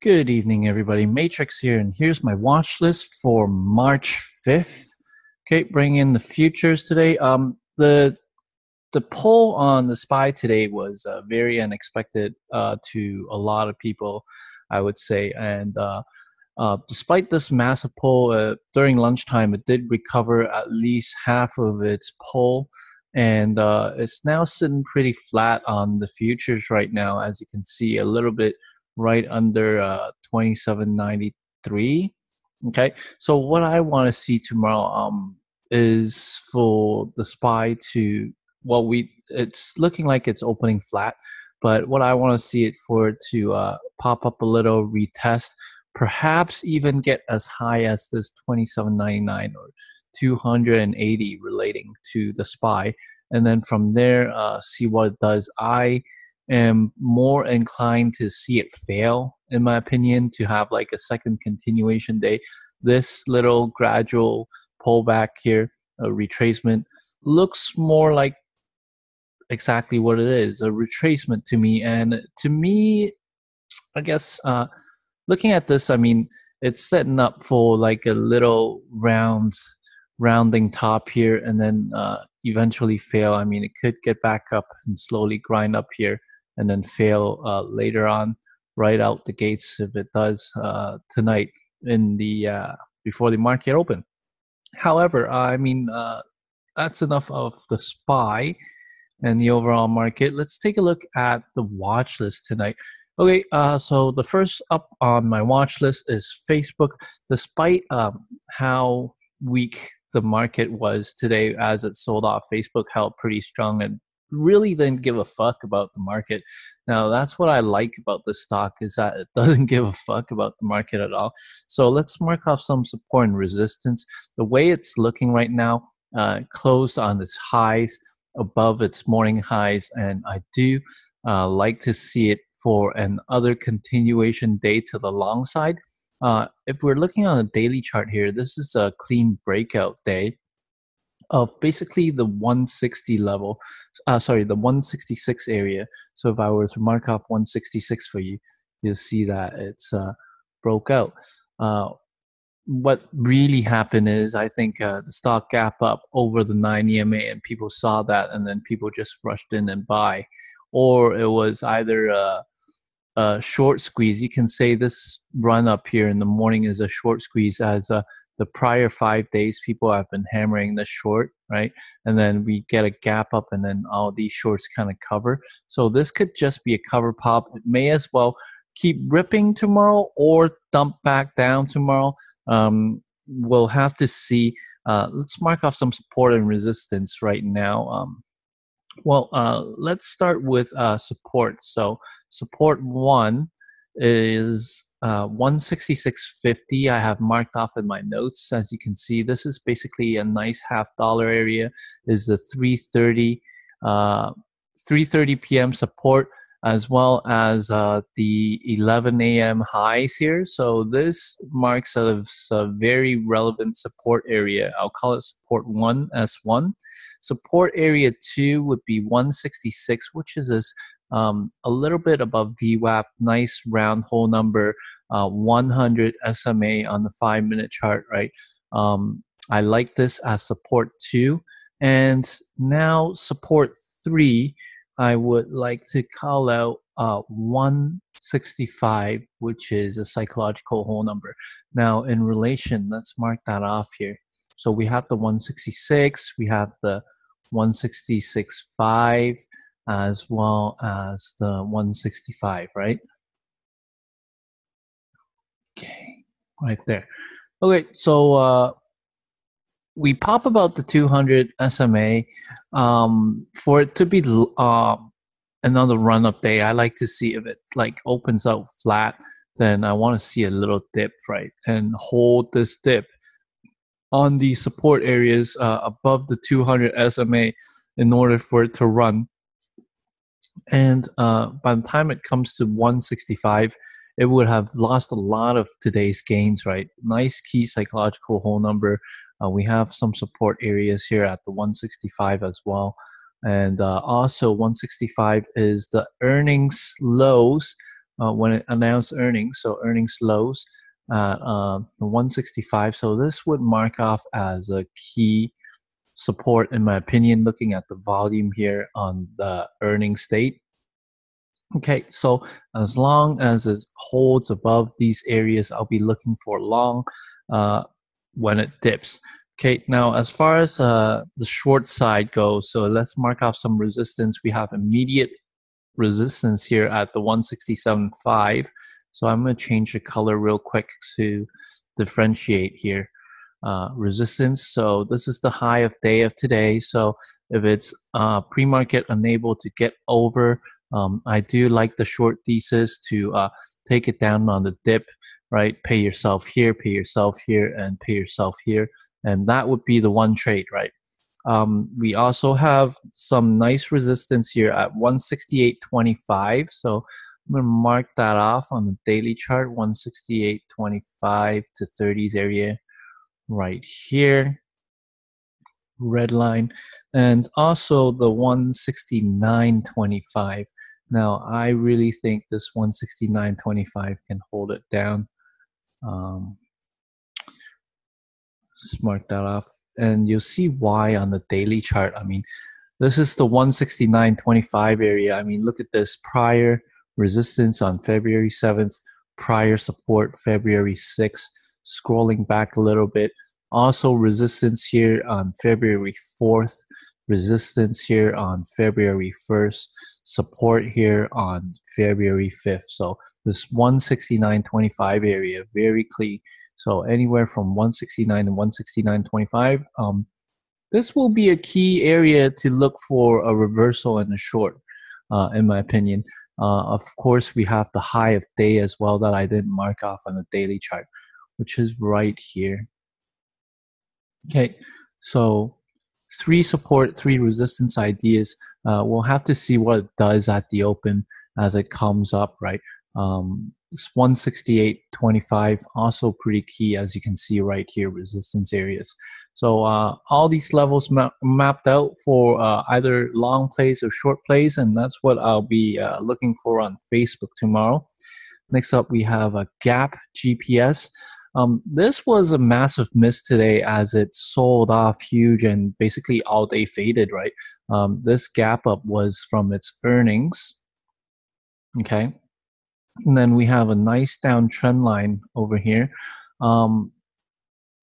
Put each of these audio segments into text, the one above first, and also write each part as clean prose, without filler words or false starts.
Good evening, everybody. Matrix here, and here's my watch list for March 5th. Okay, bringing in the futures today. The poll on the SPY today was very unexpected to a lot of people, I would say. And despite this massive poll during lunchtime, it did recover at least half of its poll. And it's now sitting pretty flat on the futures right now, as you can see, a little bit right under 27.93. Okay, so what I want to see tomorrow is for the SPY to, well, it's looking like it's opening flat, but what I want to see it for to pop up a little, retest, perhaps even get as high as this 27.99 or 280 relating to the SPY, and then from there see what it does. I am more inclined to see it fail, in my opinion, to have like a second continuation day. This little gradual pullback here, a retracement, looks more like exactly what it is, a retracement to me. And to me, I guess looking at this, I mean, it's setting up for like a little rounding top here, and then eventually fail. I mean, it could get back up and slowly grind up here and then fail later on, right out the gates if it does tonight in the before the market open. However, I mean, that's enough of the SPY and the overall market. Let's take a look at the watch list tonight. Okay, so the first up on my watch list is Facebook. Despite how weak the market was today as it sold off, Facebook held pretty strong and really didn't give a fuck about the market. Now, that's what I like about this stock, is that it doesn't give a fuck about the market at all. So let's mark off some support and resistance. The way it's looking right now, closed on its highs, above its morning highs, and I do like to see it for another continuation day to the long side. If we're looking on a daily chart here, this is a clean breakout day of basically the 160 level, the 166 area. So if I were to mark off 166 for you, you'll see that it's broke out. What really happened is, I think the stock gap up over the 9 EMA, and people saw that, and then people just rushed in and buy. Or it was either a short squeeze. You can say this run up here in the morning is a short squeeze, as the prior 5 days people have been hammering the short, right? And then we get a gap up, and then all these shorts kind of cover. So this could just be a cover pop. It may as well keep ripping tomorrow or dump back down tomorrow. We'll have to see. Let's mark off some support and resistance right now. Let's start with support. So support one is 166.50. I have marked off in my notes. As you can see, this is basically a nice $half area. Is the 3:30 p.m. support, as well as the 11 a.m. highs here. So this marks a very relevant support area. I'll call it support 1, S1. Support area 2 would be 166, which is this a little bit above VWAP, nice round hole number, 100 SMA on the 5-minute chart, right? I like this as support 2. And now support 3, I would like to call out 165, which is a psychological whole number. Now, in relation, let's mark that off here. So we have the 166, we have the 166.5, as well as the 165, right? Okay, right there. Okay, so we pop about the 200 SMA. For it to be another run-up day, I like to see if it like opens out flat, then I want to see a little dip, right? And hold this dip on the support areas above the 200 SMA in order for it to run. And by the time it comes to 165, it would have lost a lot of today's gains, right? Nice key psychological whole number. We have some support areas here at the 165 as well. And also 165 is the earnings lows when it announced earnings, so earnings lows at 165. So this would mark off as a key support, in my opinion, looking at the volume here on the earnings date. Okay, so as long as it holds above these areas, I'll be looking for long when it dips. Okay, now as far as the short side goes, so let's mark off some resistance. We have immediate resistance here at the 167.5. So I'm going to change the color real quick to differentiate here. Resistance. So this is the high of day of today. So if it's pre-market unable to get over, I do like the short thesis to take it down on the dip, right? Pay yourself here, and pay yourself here. And that would be the one trade, right? We also have some nice resistance here at 168.25. So I'm going to mark that off on the daily chart, 168.25 to 30s area right here, red line, and also the 169.25. Now I really think this 169.25 can hold it down. Let's mark that off, and you'll see why on the daily chart. I mean, this is the 169.25 area. I mean, look at this: prior resistance on February 7th, prior support February 6th. Scrolling back a little bit, also resistance here on February 4th, resistance here on February 1st, support here on February 5th. So this 169.25 area, very clean. So anywhere from 169 and 169.25, this will be a key area to look for a reversal in the short, in my opinion. Of course, we have the high of day as well that I didn't mark off on the daily chart, which is right here. Okay, so 3 support, 3 resistance ideas. We'll have to see what it does at the open as it comes up, right? This 168.25 also pretty key, as you can see right here, resistance areas. So all these levels mapped out for either long plays or short plays, and that's what I'll be looking for on Facebook tomorrow. Next up, we have a Gap GPS. This was a massive miss today as it sold off huge and basically all day faded, right? This gap up was from its earnings, okay? And then we have a nice downtrend line over here.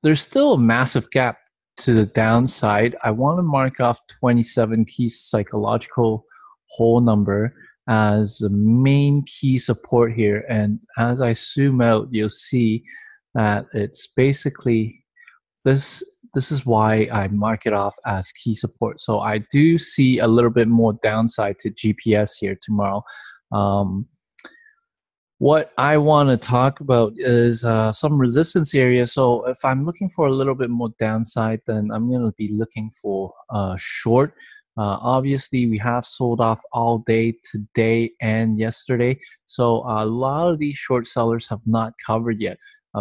There's still a massive gap to the downside. I want to mark off 27 key psychological whole number as the main key support here. And as I zoom out, you'll see that it's basically this is why I mark it off as key support. So I do see a little bit more downside to GPS here tomorrow. What I want to talk about is some resistance area. So if I'm looking for a little bit more downside, then I'm going to be looking for short. Obviously, we have sold off all day today and yesterday. So a lot of these short sellers have not covered yet.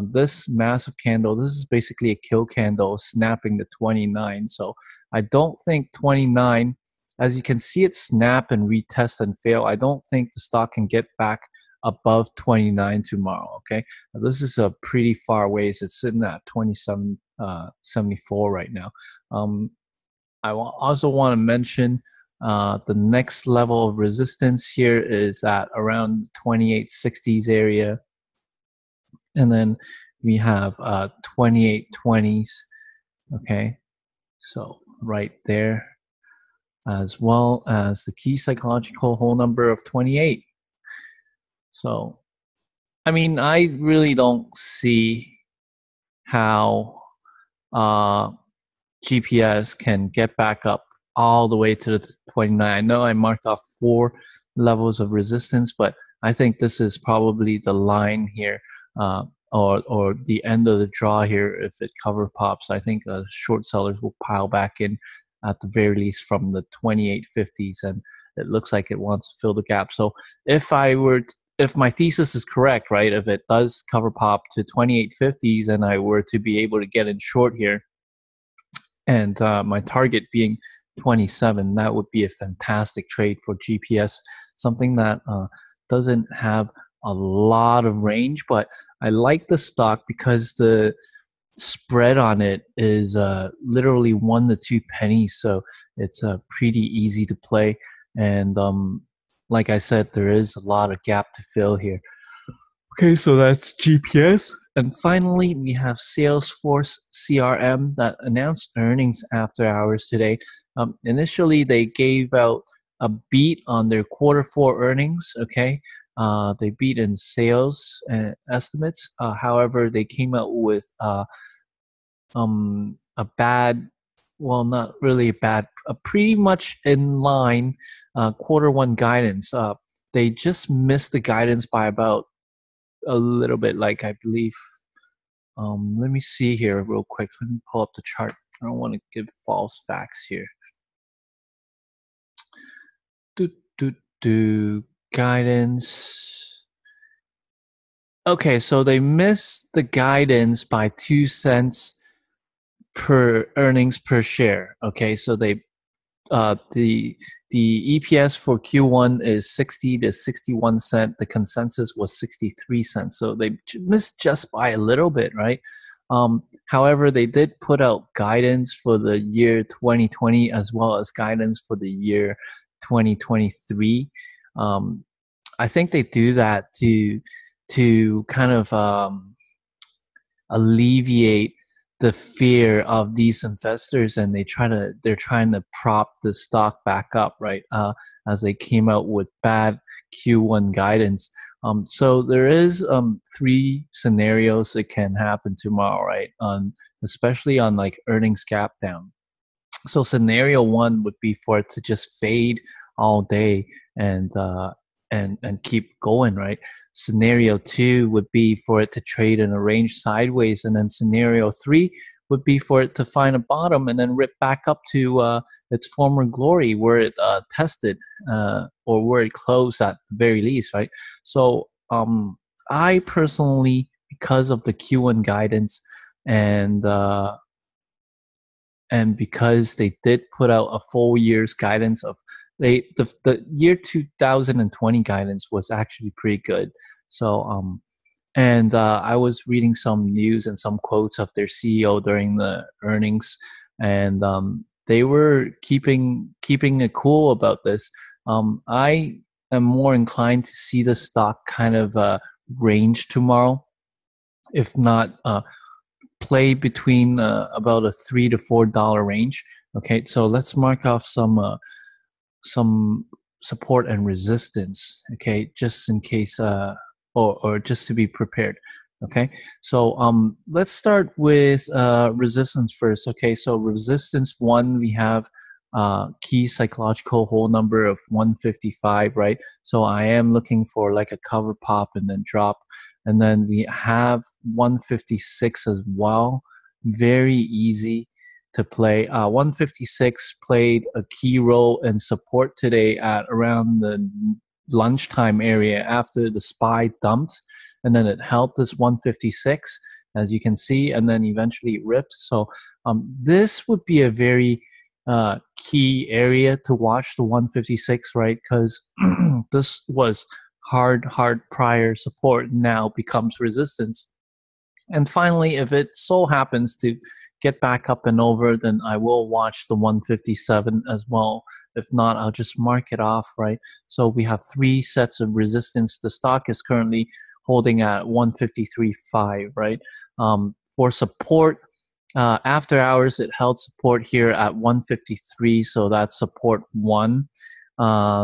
This massive candle, this is basically a kill candle snapping the 29. So I don't think 29, as you can see it snap and retest and fail, I don't think the stock can get back above 29 tomorrow. Okay, now, this is a pretty far ways. It's sitting at 27.74 right now. I also want to mention the next level of resistance here is at around 2860s area, and then we have 2820s. Okay, so right there, as well as the key psychological whole number of 28. So, I mean, I really don't see how GPS can get back up all the way to the 29. I know I marked off 4 levels of resistance, but I think this is probably the line here, or the end of the draw here. If it cover pops, I think short sellers will pile back in at the very least from the 2850s, and it looks like it wants to fill the gap. So if my thesis is correct, right, if it does cover pop to 2850s and I were to be able to get in short here, and my target being 27, that would be a fantastic trade for GPS, something that doesn't have a lot of range, but I like the stock because the spread on it is literally 1 to 2 pennies, so it's pretty easy to play. And like I said, there is a lot of gap to fill here. Okay, so that's GPS. And finally, we have Salesforce CRM that announced earnings after hours today. Initially, they gave out a beat on their quarter 4 earnings. Okay, they beat in sales estimates. However, they came out with a bad, well, not really bad, a pretty much in line quarter 1 guidance. They just missed the guidance by about a little bit, like I believe. Let me see here real quick. Let me pull up the chart. I don't want to give false facts here. Do guidance. Okay, so they missed the guidance by 2 cents per earnings per share. Okay, so they the EPS for Q1 is 60 to 61 cent. The consensus was 63 cents. So they missed just by a little bit, right? However, they did put out guidance for the year 2020 as well as guidance for the year 2023. I think they do that to kind of alleviate the fear of these investors, and they're trying to prop the stock back up, right? As they came out with bad Q1 guidance. So there is 3 scenarios that can happen tomorrow, right? Especially on like earnings gap down. So scenario 1 would be for it to just fade all day and keep going, right? Scenario 2 would be for it to trade in a range sideways, and then scenario 3 would be for it to find a bottom and then rip back up to its former glory where it tested or where it closed at the very least, right? So I personally, because of the Q1 guidance and because they did put out a full year's guidance of the year 2020 guidance was actually pretty good. So and I was reading some news and some quotes of their CEO during the earnings, and they were keeping it cool about this. I am more inclined to see the stock kind of range tomorrow, if not play between about a $3 to $4 range. Okay, so let's mark off some support and resistance. Okay, just in case, or just to be prepared. Okay, so let's start with resistance first. Okay, so resistance 1, we have key psychological whole number of 155, right? So I am looking for like a cover pop and then drop. And then we have 156 as well. Very easy to play. 156 played a key role in support today at around the lunchtime area after the SPY dumped, and then it held this 156, as you can see, and then eventually ripped. So this would be a very key area to watch, the 156, right? Because this was hard prior support, now becomes resistance. And finally, if it so happens to get back up and over, then I will watch the 157 as well. If not, I'll just mark it off, right? So we have 3 sets of resistance. The stock is currently holding at 153.5, right? For support, after hours, it held support here at 153, so that's support 1.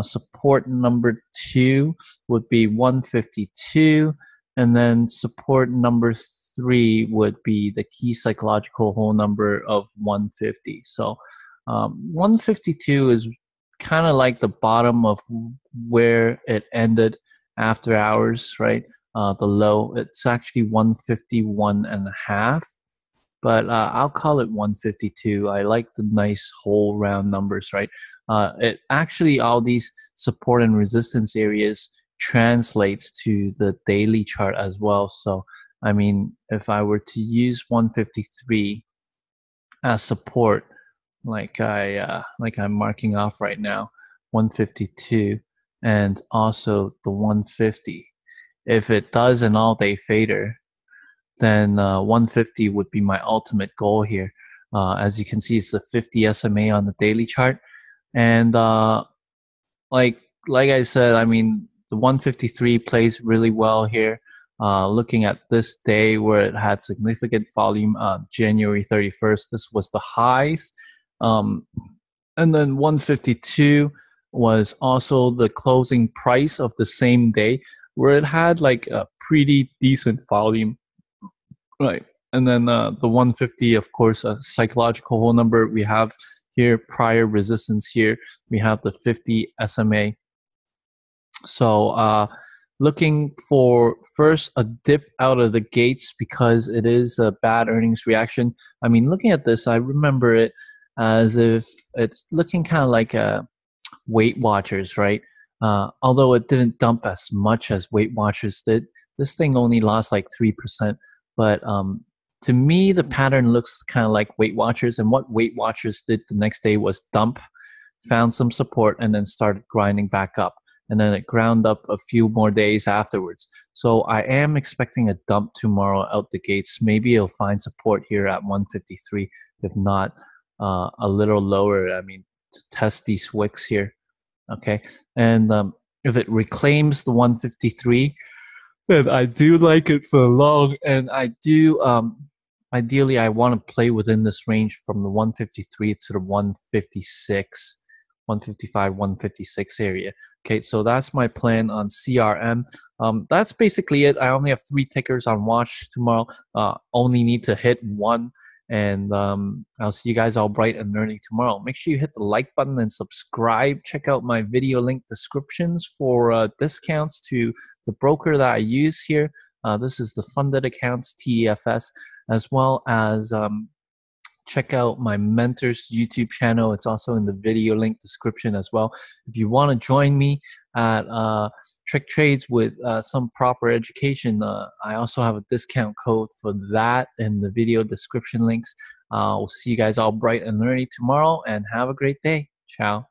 Support number 2 would be 152, and then support number 3 would be the key psychological whole number of 150. So 152 is kind of like the bottom of where it ended after hours, right? The low, it's actually 151 and a half, but I'll call it 152. I like the nice whole round numbers, right? It actually, all these support and resistance areas translates to the daily chart as well. So I mean, if I were to use 153 as support, like I'm marking off right now, 152, and also the 150, if it does an all-day fader, then 150 would be my ultimate goal here. As you can see, it's the 50 SMA on the daily chart, and like like I said, I mean the 153 plays really well here. Looking at this day where it had significant volume, January 31st, this was the highs, um, and then 152 was also the closing price of the same day, where it had like a pretty decent volume. Right. And then the 150, of course, a psychological whole number. We have here prior resistance here. We have the 50 SMA. So looking for first a dip out of the gates because it is a bad earnings reaction. I mean, looking at this, I remember it as if it's looking kind of like a Weight Watchers, right? Although it didn't dump as much as Weight Watchers did, this thing only lost like 3%. But to me, the pattern looks kind of like Weight Watchers. And what Weight Watchers did the next day was dump, found some support, and then started grinding back up. And then it ground up a few more days afterwards. So I am expecting a dump tomorrow out the gates. Maybe it'll find support here at 153, if not a little lower. I mean, to test these wicks here. Okay. And if it reclaims the 153, then I do like it for long, and I do ideally I want to play within this range from the 153 to the 156, 155, 156 area. Okay, so that's my plan on CRM. That's basically it. I only have 3 tickers on watch tomorrow. Only need to hit 1. And I'll see you guys all bright and early tomorrow. Make sure you hit the like button and subscribe. Check out my video link descriptions for discounts to the broker that I use here. This is the Funded Accounts, TEFS, as well as check out my mentor's YouTube channel. It's also in the video link description as well. If you want to join me at Trick Trades with some proper education, I also have a discount code for that in the video description links. We'll see you guys all bright and early tomorrow, and have a great day. Ciao.